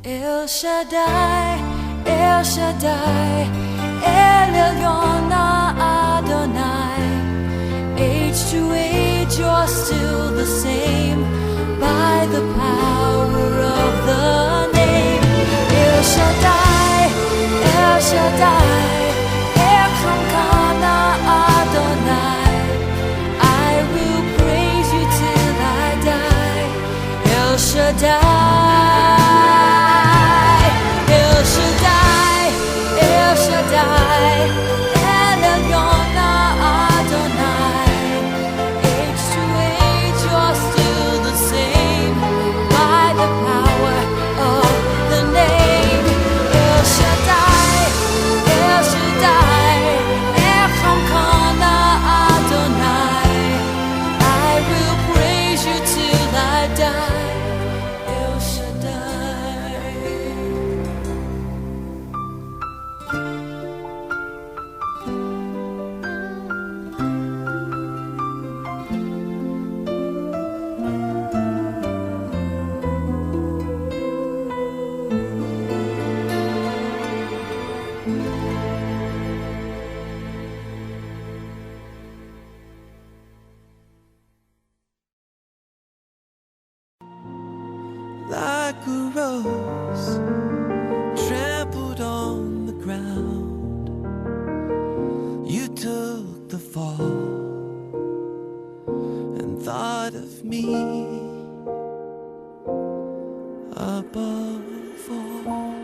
El Shaddai, El Shaddai, El Elyon Adonai. Age to age you're still the same, by the power of the name. El Shaddai, El Shaddai, Elkamkana Adonai. I will praise you till I die. El Shaddai, El Shaddai, El Shaddai, El Elyon Adonai. Age to age you're still the same, by the power of the name. El Shaddai, El Shaddai, Elkamkana Adonai. I will praise you till I die. El Shaddai. Like a rose trampled on the ground, you took the fall and thought of me above all.